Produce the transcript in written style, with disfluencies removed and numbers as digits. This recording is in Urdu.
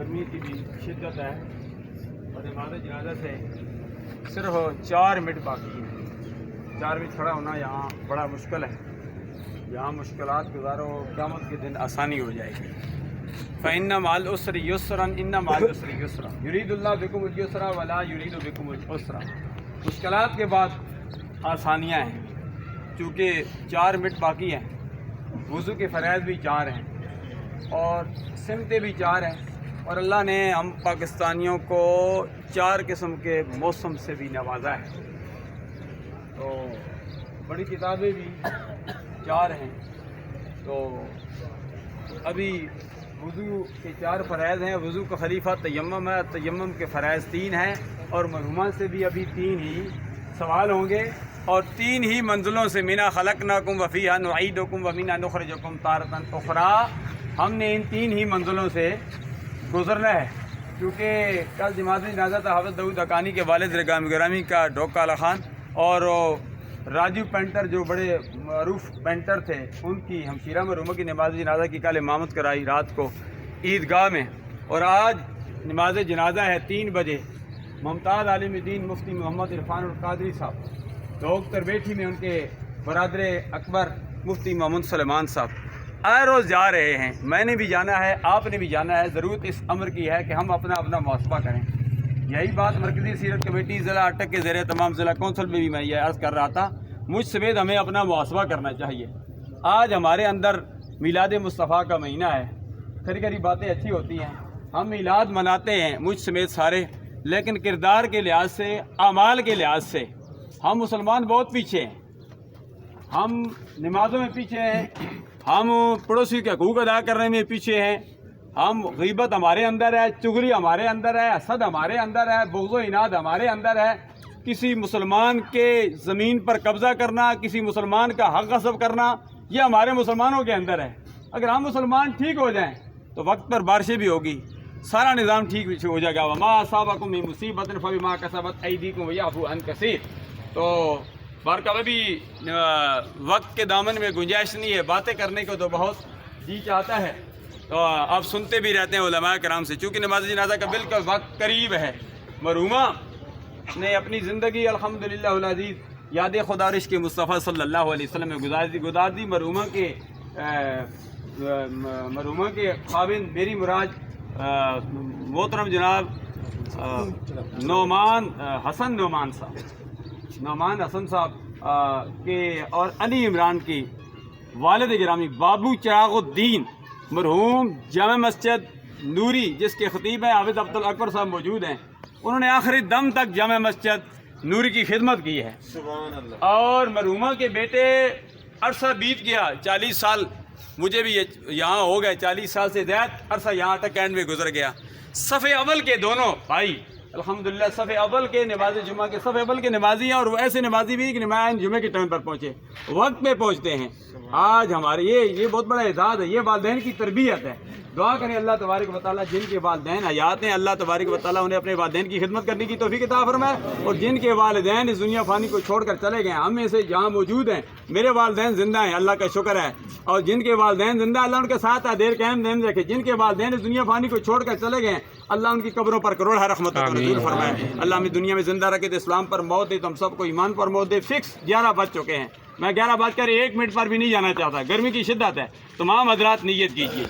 گرمی کی بھی شدت ہے اور نماز جنازہ سے صرف 4 منٹ باقی ہیں۔ 4 منٹ کھڑا ہونا یہاں بڑا مشکل ہے، یہاں مشکلات گزارو، قیامت کے دن آسانی ہو جائے گی۔ فَإِنَّ مَعَ الْعُسْرِ يُسْرًا إِنَّ مَعَ الْعُسْرِ يُسْرًا يُرِيدُ اللَّهُ بِكُمُ الْيُسْرَ وَلَا يُرِيدُ بِكُمُ الْعُسْرَ۔ مشکلات کے بعد آسانیاں ہیں، چونکہ 4 منٹ باقی ہیں، وضو کے فرائض بھی 4 ہیں اور سمتیں بھی 4 ہیں، اور اللہ نے ہم پاکستانیوں کو 4 قسم کے موسم سے بھی نوازا ہے۔ تو بڑی کتابیں بھی 4 ہیں، تو ابھی وضو کے 4 فرائض ہیں۔ وضو کا خلیفہ تیمم ہے، تیمم کے فرائض 3 ہیں، اور مرحومہ سے بھی ابھی 3 ہی سوال ہوں گے، اور 3 ہی منزلوں سے مِنْهَا خَلَقْنَاكُمْ وَفِيهَا نُعِيدُكُمْ وَمِنْهَا نُخْرِجُكُمْ تَارَةً أُخْرَىٰ۔ ہم نے ان 3 ہی منزلوں سے گزرنا ہے، کیونکہ کل جماعت جنازہ تھا حافظ داؤد حقانی کے والد گرامی کا ڈھوکہ علی خان، اور راجیو پینٹر جو بڑے معروف پینٹر تھے، ان کی ہمشیرہ مرحومہ کی نماز جنازہ کی کل امامت کرائی رات کو عیدگاہ میں، اور آج نماز جنازہ ہے 3 بجے۔ ممتاز عالم دین مفتی محمد عرفان القادری صاحب ڈھوک بیٹھی میں ان کے برادر اکبر مفتی محمد سلیمان صاحب آئے روز جا رہے ہیں۔ میں نے بھی جانا ہے، آپ نے بھی جانا ہے۔ ضرورت اس امر کی ہے کہ ہم اپنا محاسبہ کریں۔ یہی بات مرکزی سیرت کمیٹی ضلع اٹک کے زیر تمام ضلع کونسل میں بھی میں یہ عرض کر رہا تھا، مجھ سمیت ہمیں اپنا محاسبہ کرنا چاہیے۔ آج ہمارے اندر میلاد مصطفیٰ کا مہینہ ہے، کھری باتیں اچھی ہوتی ہیں، ہم میلاد مناتے ہیں مجھ سمیت سارے، لیکن کردار کے لحاظ سے، اعمال کے لحاظ سے ہم مسلمان بہت پیچھے ہیں۔ ہم نمازوں میں پیچھے ہیں، ہم پڑوسی کے حقوق ادا کرنے میں پیچھے ہیں، ہم غیبت ہمارے اندر ہے، چغلی ہمارے اندر ہے، حسد ہمارے اندر ہے، بغض و عناد ہمارے اندر ہے، کسی مسلمان کے زمین پر قبضہ کرنا، کسی مسلمان کا حق غصب کرنا، یہ ہمارے مسلمانوں کے اندر ہے۔ اگر ہم مسلمان ٹھیک ہو جائیں تو وقت پر بارشیں بھی ہوگی، سارا نظام ٹھیک ہو جائے گا۔ وَمَا أَصَابَكُم مِّن مُّصِيبَةٍ فَبِمَا كَسَبَتْ أَيْدِيكُمْ وَيَعْفُو عَن كَثِيرٍ۔ تو بارکہ بھی وقت کے دامن میں گنجائش نہیں ہے، باتیں کرنے کو تو بہت جی چاہتا ہے، تو آپ سنتے بھی رہتے ہیں علماء کرام سے، چونکہ نماز جنازہ کا بالکل وقت قریب ہے۔ مرحومہ نے اپنی زندگی الحمدللہ العزیز یاد خدا اور عشق مصطفیٰ صلی اللہ علیہ وسلم میں گزار دی۔ مرحومہ کے خاوند میری مراد محترم جناب نعمان حسن صاحب کے اور علی عمران کی والد گرامی بابو چراغ الدین مرحوم جامع مسجد نوری، جس کے خطیب ہیں حافظ عبد الاکبر صاحب موجود ہیں، انہوں نے آخری دم تک جامع مسجد نوری کی خدمت کی ہے۔ سبحان اللہ۔ اور مرحومہ کے بیٹے عرصہ بیت گیا، 40 سال، مجھے بھی یہاں ہو گئے 40 سال سے زیادہ عرصہ یہاں اٹک کینٹ میں گزر گیا۔ صف اول کے دونوں بھائی الحمدللہ صف اول کے نماز جمعہ کے صف اول کے نمازی ہیں، اور وہ ایسے نمازی بھی کہ نماز جمعہ کے ٹائم پر پہنچے، وقت پہ پہنچتے ہیں۔ آج ہمارے یہ بہت بڑا اعزاز ہے، یہ والدین کی تربیت ہے۔ دعا کریں اللہ تبارک و تعالیٰ جن کے والدین حیات ہیں، اللہ تبارک و تعالیٰ انہیں اپنے والدین کی خدمت کرنے کی توفیق عطا فرمائے، اور جن کے والدین اس دنیا فانی کو چھوڑ کر چلے گئے، ہم میں سے جہاں موجود ہیں، میرے والدین زندہ ہیں، اللہ کا شکر ہے، اور جن کے والدین زندہ اللہ ان کے ساتھ دیر قائم دین رکھے، جن کے والدین اس دنیا فانی کو چھوڑ کر چلے گئے اللہ ان کی قبروں پر کروڑہ رحمتوں کا نزول فرمائے۔ اللہ ہمیں دنیا میں زندہ رکھے تو اسلام پر موت دے، تو ہم سب کو ایمان پر موت دے۔ فکس 11 بج چکے ہیں، میں 11 بج کر 1 منٹ پر بھی نہیں جانا چاہتا، گرمی کی شدت ہے، تمام حضرات نیت کیجیے۔